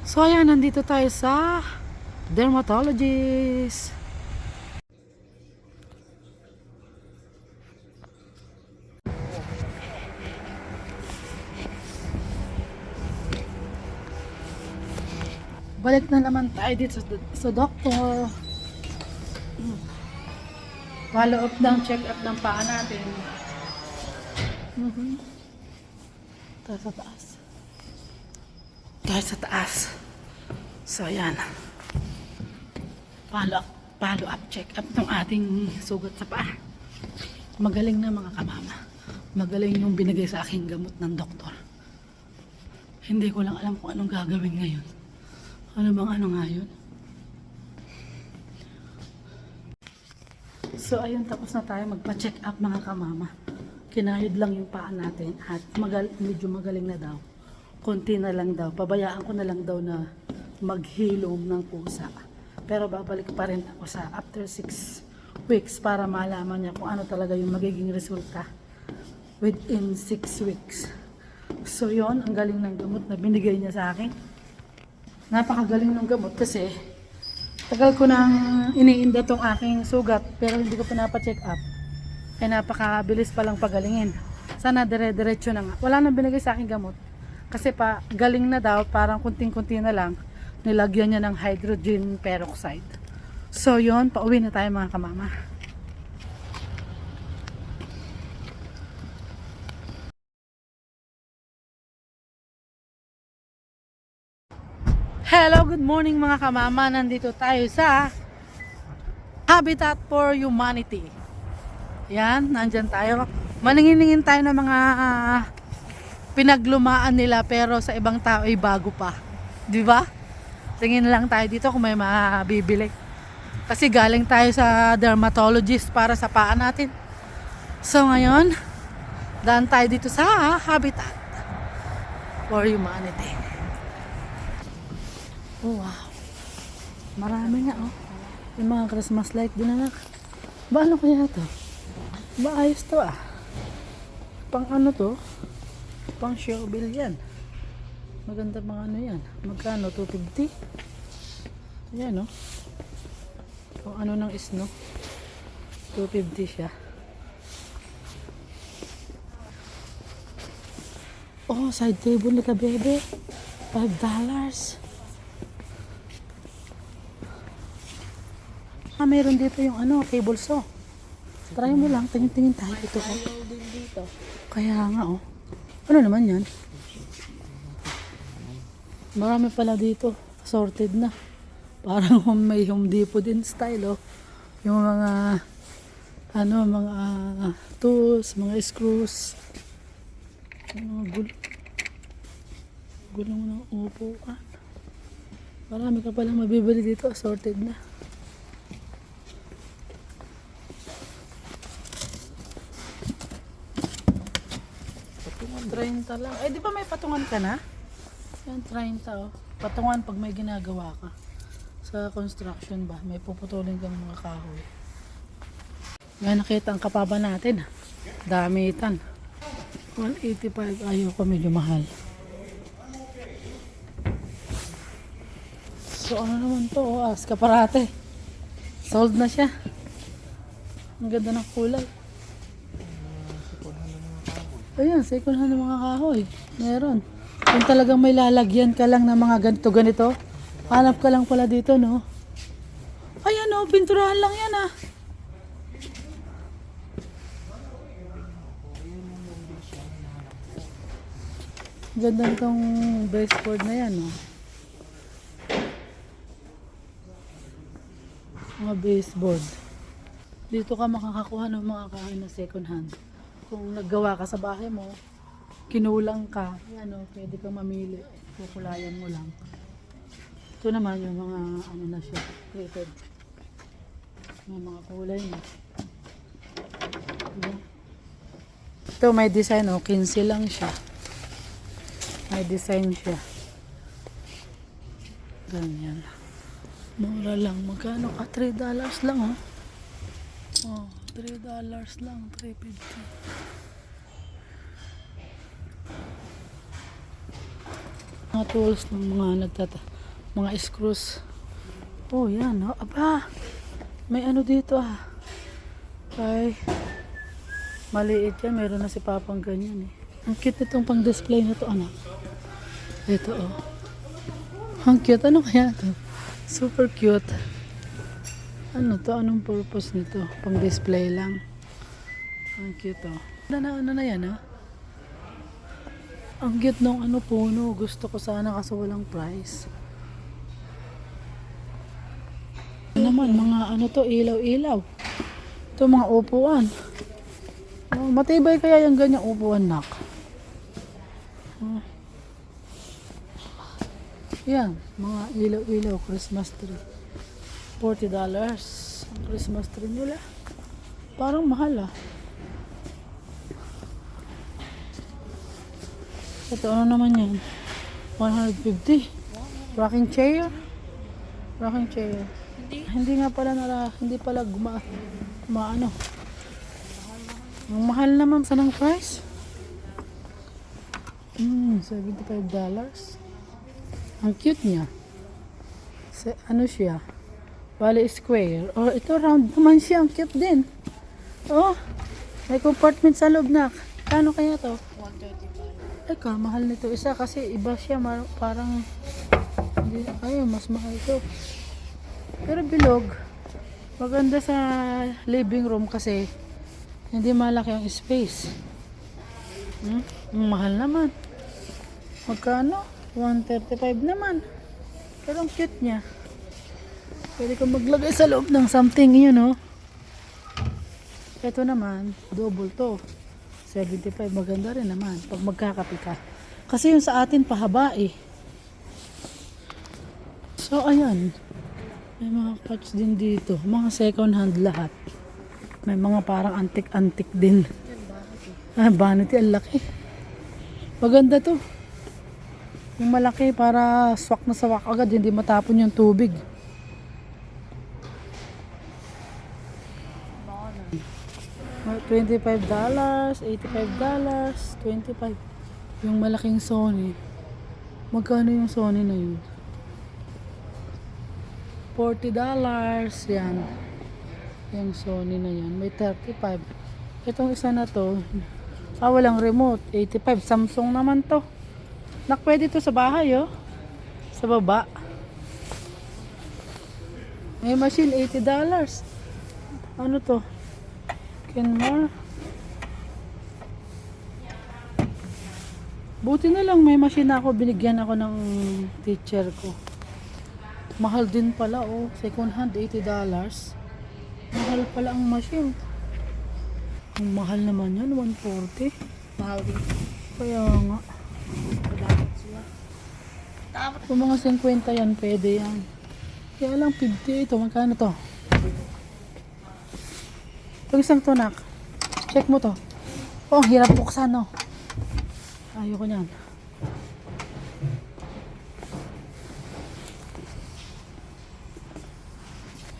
So ayan, nandito tayo sa dermatologist. Balik na naman tayo dito sa doktor. Follow up ng check up ng paa natin. Tayo sa taas. Tayo sa taas. So ayan. Follow up check up ng ating sugat sa paa. Magaling na mga kamama. Magaling yung binigay sa aking gamot ng doktor. Hindi ko lang alam kung anong gagawin ngayon. Ano bang ano nga yun? So ayun, tapos na tayo magpa-check up mga kamama. Kinayod lang yung paa natin at medyo magaling na daw. Konti na lang daw. Pabayaan ko na lang daw na maghilom ng pusa. Pero babalik pa rin ako sa after 6 weeks para malaman niya kung ano talaga yung magiging resulta within 6 weeks. So yun, ang galing ng gamot na binigay niya sa akin. Napakagaling ng gamot kasi tagal ko nang iniinda tong aking sugat pero hindi ko pinapacheck up. Ay napakabilis palang pagalingin. Sana dire-diretso na nga. Wala nang binigay sa akin gamot. Kasi pa galing na daw, parang kunting-kunti na lang. Nilagyan niya ng hydrogen peroxide. So yun, pauwi na tayo mga kamama. Hello, good morning mga kamama. Nandito tayo sa Habitat for Humanity. Yan, nandyan tayo. Maningin-ningin tayo ng mga pinaglumaan nila pero sa ibang tao ay bago pa. Di ba? Tingin lang tayo dito kung may mabibili. Kasi galing tayo sa dermatologist para sa paa natin. So ngayon, daan tayo dito sa Habitat for Humanity. Oh wow. Marami nga oh. Yung mga Christmas light din anak. Ba ano kaya to? Ba ayos to ah. Pang ano to? Pang showbill yan. Maganda mga ano yan. Magkano? 250? Ayan oh. Kung ano ng isno. 250 siya. Oh, side table ni ka bebe. $5. Meron dito yung ano, cable saw. Try mo lang, tingin-tingin tayo dito. Oh. Kaya nga oh. Ano naman yan? Marami pala dito. Sorted na. Parang may Home Depot din style oh. Yung mga ano, mga tools, mga screws. Mga gulong ng upuan. Marami ka palang mabibili dito. Sorted na. Patungan 30 lang. Eh, di ba may patungan ka na? Yan, 30 oh. Patungan pag may ginagawa ka. Sa construction ba, may puputulin kang mga kahoy. Ngayon nakita ang kapaba natin. Damitan. 185. Ayoko, medyo mahal. So ano naman to? Oh, escaparate. Sold na siya. Ang ganda ng kulay. Ayan, second hand ng mga kahoy. Meron. Kung talagang may lalagyan ka lang ng mga ganito, hanap ka lang pala dito, no? Ayan, oh, pinturahan lang yan, ah. Ganda nitong baseboard na yan, no? Mga baseboard. Dito ka makakakuha ng mga kahoy na second hand. Kung naggawa ka sa bahay mo, kinulang ka, yan o, pwede kang mamili. Kukulayan mo lang. Ito naman yung mga ano na siya, rated. Yung mga kulay na. Diba? Ito may design o, 15 lang siya. May design siya. Ganyan. Mura lang. Magkano ka? $3 lang o. Oh, $3 lang. $3.50. Mga tools ng mga screws. Oh, yan. Oh. Aba, may ano dito ah. Ay, maliit yan. Meron na si Papang ganyan eh. Ang cute nitong pang display na to, anak. Ito oh. Ang cute. Ano kaya to? Super cute. Ano to? Anong purpose nito? Pang display lang. Ang cute oh. Ano na yan ah? Ang cute nung ano puno. Gusto ko sana kaso walang price. Naman mga ano to, ilaw-ilaw. Ito mga upuan. Oh, matibay kaya yung ganyang upuan, nak. Yan, mga ilaw-ilaw Christmas tree. $40 ang Christmas tree nila. Parang mahal ah. Ito ano naman yan? 150. Rocking chair. Rocking chair. Hindi nga pala hindi pala maano. Ang mahal naman sa ng price. $75. Ang cute niya. Ano siya? Bali square. Oh, ito round naman siya. Ang cute din. Oh, may compartment sa loob na. Kano kaya to? Eka, mahal nito isa kasi iba siya parang ayun, mas mahal to. Pero bilog. Maganda sa living room kasi hindi malaki ang space. Mahal naman. Magkano? 135 naman. Pero ang cute niya. Pwede kang maglagay sa loob ng something yun, no? Ito naman, double to. 75, maganda rin naman pag magkakape ka. Kasi yung sa atin pahaba eh. So ayan, may mga couch din dito, mga second hand lahat. May mga parang antik-antik din. Vanity, ang laki. Maganda to. Yung malaki para swak na swak agad, hindi matapon yung tubig. $25, $85, 25. Yung malaking Sony. Magkano yung Sony na yun? $40 yan. Yung Sony na yan. May 35. Itong isa na to, walang remote. 85. Samsung naman to. Pwede to sa bahay, oh. Sa baba. May machine, $80. Ano to? Kenmore. Buti na lang may machine ako, binigyan ako ng teacher ko. Mahal din pala oh, second hand $80. Mahal pala ang machine. Ang mahal naman yan, 140. Mahal din. Kaya nga. Kung mga 50 yan, pwede yan. Kaya lang 50 ito, magkano to? Pag isang tunak, check mo to. Oh, hirap buksan, no? Ayoko niyan.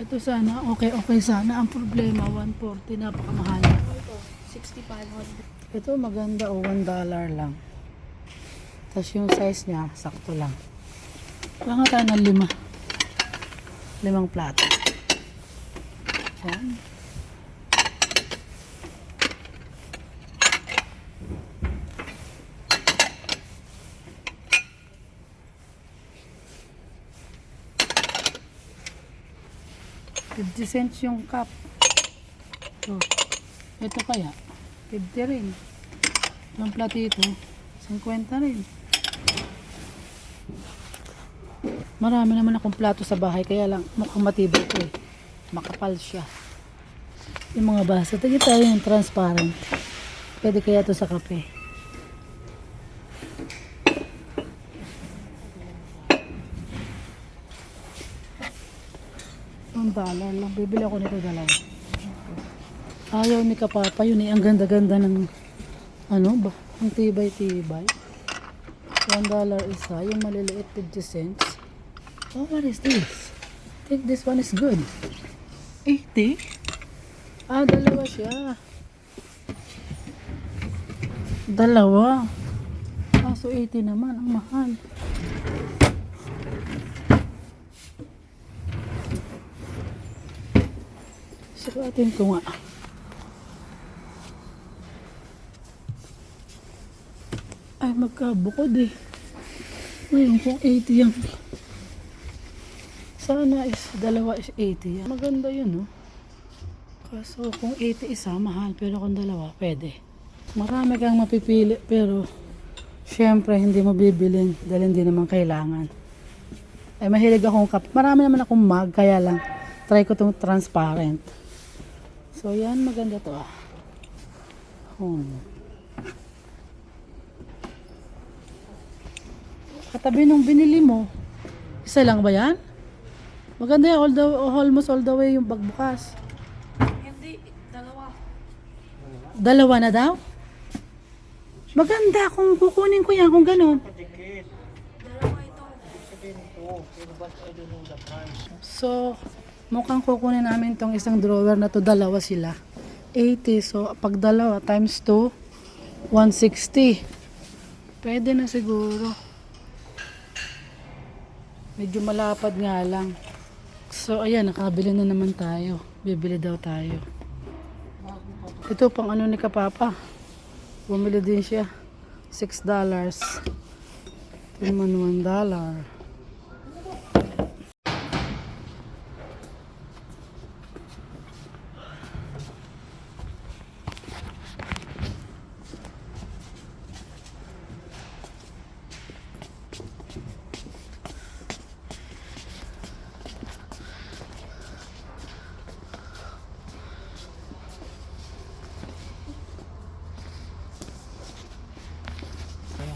Ito sana, okay sana. Ang problema, 140, napakamahal. 65. Ito maganda, o $1 lang. Tapos yung size niya, sakto lang. Wala nga tayo ng 5 plato. Yan. $0.50 yung cup. So, ito kaya 50 rin. Yung platito 50 rin. Marami naman akong plato sa bahay, kaya lang mukhang matibay ito eh. Makapal siya. Yung mga baso, tigit tayo yung transparent. Pwede kaya ito sa kape. $1 lang. Bibili ako nito dalawa. Ayaw ni Kapapa yun eh. Ang ganda-ganda ng ano ba? Ang tibay-tibay. $1 isa. Yung maliliit 50 cents. Oh, what is this? I think this one is good. 80? Ah, dalawa siya. Dalawa. Ah, so 80 naman. Ang mahal. Sukatin ko nga. Ay, magkabukod eh. Ngayon kung 80 yan. Sana is dalawa is 80 yan. Maganda yun, no? Kaso kung 80 isa, mahal. Pero kung dalawa, pwede. Marami kang mapipili, pero syempre hindi mo bibilin dahil hindi naman kailangan. Ay, mahilig akong marami naman akong mug, kaya lang try ko itong transparent. So yan, maganda to ah. Katabi nung binili mo, isa lang ba yan? Maganda yan, almost all the way yung bagbukas. Hindi, dalawa. Dalawa na daw? Maganda kung kukunin ko yan kung ganun. Dalawa ito. So, mukhang kukunin namin tong isang drawer na to, dalawa sila. 80, so pag dalawa times 2, 160. Pwede na siguro. Medyo malapad nga lang. So, ayan, nakabili na naman tayo. Bibili daw tayo. Ito pang ano ni Kapapa. Bumili din siya. $6. $1.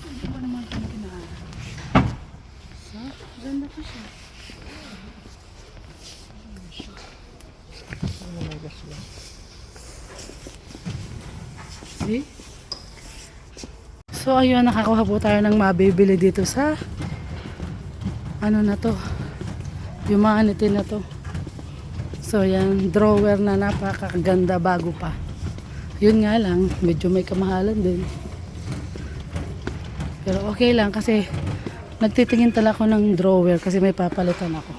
Hindi ko naman ito kinahanap. So, ganda pa siya. See? So, ayun, nakakuha po tayo ng mabibili dito sa ano na to, humanity na to. So, yan, drawer na napakaganda bago pa. Yun nga lang, medyo may kamahalan din. Pero okay lang kasi nagtitingin talaga ako ng drawer kasi may papalitan ako.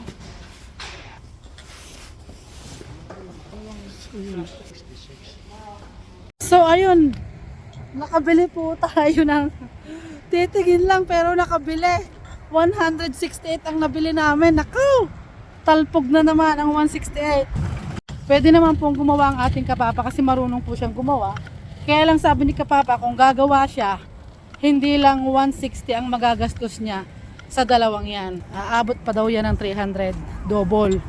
So ayun, nakabili po tayo ng titingin lang pero nakabili. 168 ang nabili namin. Nakaw! Talpog na naman ang 168. Pwede naman pong gumawa ang ating Kapapa kasi marunong po siyang gumawa. Kaya lang sabi ni Kapapa kung gagawa siya, hindi lang 160 ang magagastos niya sa dalawang yan. Aabot pa daw yan ng 300 double.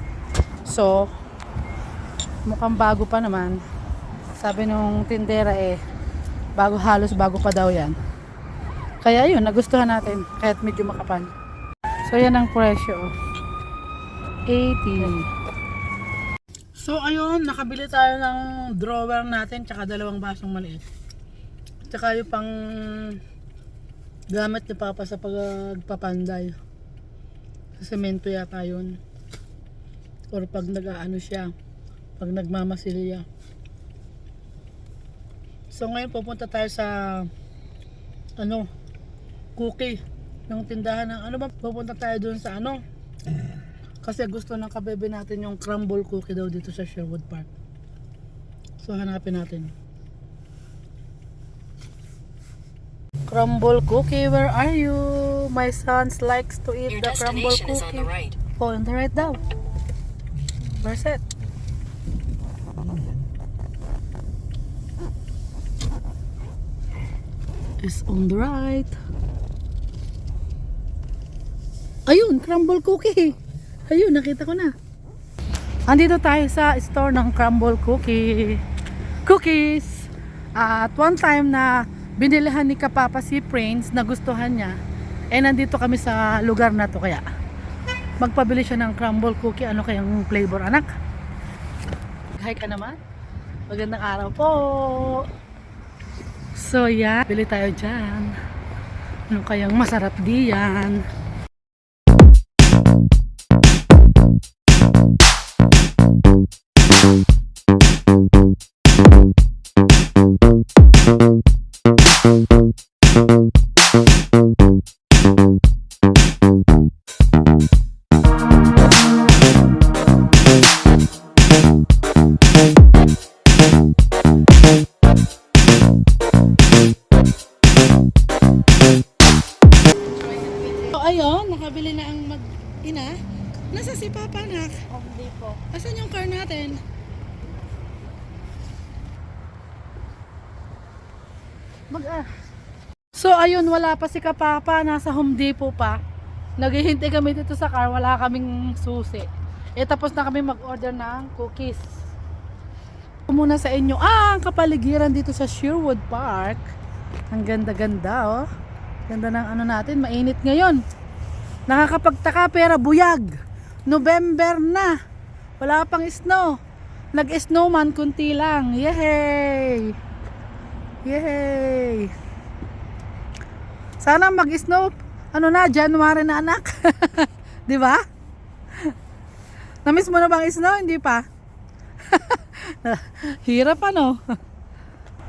So, mukhang bago pa naman. Sabi nung tindera halos bago pa daw yan. Kaya yun, nagustuhan natin kahit medyo makapal. So, yan ang presyo. 80. So, ayun, nakabili tayo ng drawer natin tsaka dalawang basong maliit. Tsaka yung pang gamit ni Papa sa pagpapanday. Sa semento yata yun. Or pag nag-aano siya, pag nagmamasilya. So ngayon pupunta tayo sa cookie. Yung tindahan ng pupunta tayo dun sa kasi gusto ng kabebe natin yung crumble cookie daw dito sa Sherwood Park. So hanapin natin. Crumble cookie, where are you? My son likes to eat the crumble cookie. Is on the right. Oh, on the right daw. Where's it? It's on the right. Ayun, crumble cookie. Ayun, nakita ko na. Andito tayo sa store ng crumble cookies. At one time na binilihan ni Kapapa si Prince, nagustuhan niya. Nandito kami sa lugar na to kaya magpabili siya ng crumble cookie. Ano kayang flavor, anak? Hi ka naman. Magandang araw po. So yeah, bili tayo dyan. Ano kayang masarap diyan? nakabili na ang mag-ina. Nasa si Papa, anak? Hindi po. Asan yung car natin? So ayun, wala pa si Kapapa, nasa Home Depot pa. Naghihintay kami dito sa car, wala kaming susi. Tapos na kami mag-order ng cookies. Muna sa inyo, ang kapaligiran dito sa Sherwood Park. Ang ganda-ganda, oh. Ganda ng ano natin, mainit ngayon. Nakakapagtaka pero buyag. November na. Wala pang snow. Nag-snowman kunti lang. Yay! Yay! Sana mag-snow ano na, January na, anak. 'Di ba? Na-miss mo na bang snow? Hindi pa. Hirap ano.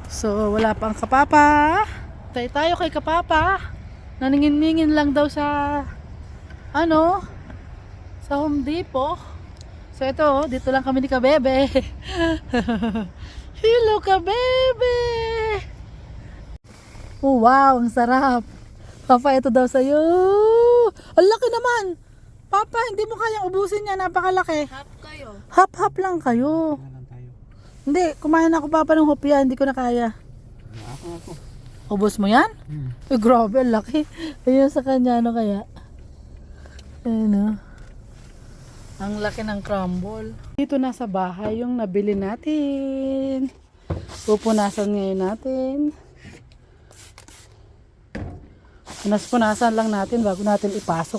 So wala pang Kapapa. Tayo kay Kapapa. Naningin-ningin lang daw sa ano, sa Home Depot. So ito, dito lang kami ni Kabebe. Hello Kabebe. Oh wow, ang sarap. Papa, ito daw sa'yo. Ang laki naman. Papa, hindi mo kayang ubusin yan. Napakalaki. Half kayo. Hap-hap lang kayo. Hindi, kumain ako Papa ng hopya. Hindi ko na kaya. Ubus mo yan? Eh, grabe, ang laki. Ayun sa kanya, ano kaya? Ayun, oh. Ang laki ng crumble. Dito na sa bahay yung nabili natin. Pupunasan ngayon natin. Punas-punasan lang natin bago natin ipasok.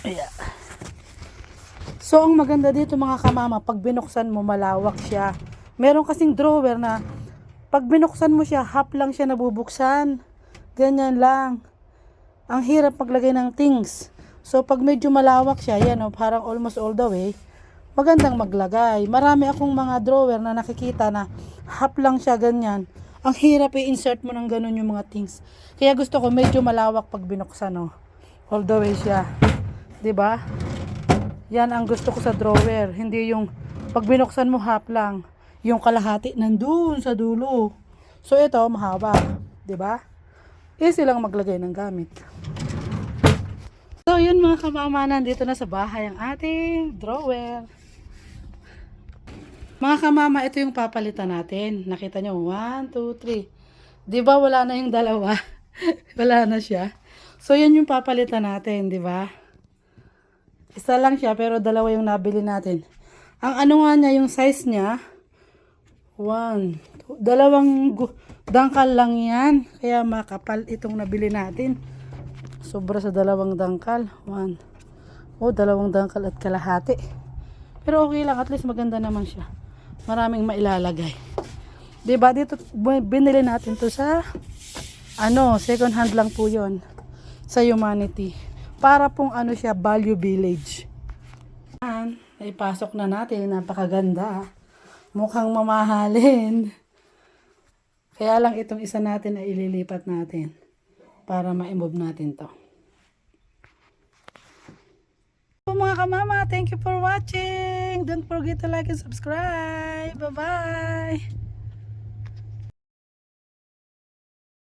Ayan. So ang maganda dito mga kamama, pag binuksan mo malawak siya. Meron kasing drawer na pag binuksan mo siya, half lang siya nabubuksan. Ganyan lang. Ang hirap maglagay ng things. So pag medyo malawak siya, yan o, parang almost all the way, magandang maglagay. Marami akong mga drawer na nakikita na half lang siya ganyan. Ang hirap i-insert mo ng ganun yung mga things. Kaya gusto ko medyo malawak pag binuksan, oh. All the way siya. 'Di ba? Yan ang gusto ko sa drawer, hindi yung pag binuksan mo half lang, yung kalahati nandun sa dulo. So ito mahaba, 'di ba? Easy lang maglagay ng gamit. So yun mga kamamanan, dito na sa bahay ang ating drawer. Mga kamama, ito yung papalitan natin. Nakita nyo, 1, 2, 3. Di ba wala na yung dalawa? Wala na siya. So, yan yung papalitan natin, di ba? Isa lang siya, pero dalawa yung nabili natin. Ang ano nga niya, yung size niya, 1, 2, dalawang dangkal lang yan. Kaya makapal itong nabili natin. Sobra sa dalawang dangkal. 1. Oh, dalawang dangkal at kalahati. Pero okay lang, at least maganda naman siya. Maraming mailalagay. Diba, dito binili natin to sa ano, second hand lang po yon sa Humanity. Para pong ano siya, value village. Yan, naipasok na natin, napakaganda. Mukhang mamahalin. Kaya lang itong isa natin ay ililipat natin para ma-move natin to. Mga kamama, thank you for watching. Don't forget to like and subscribe. Bye-bye.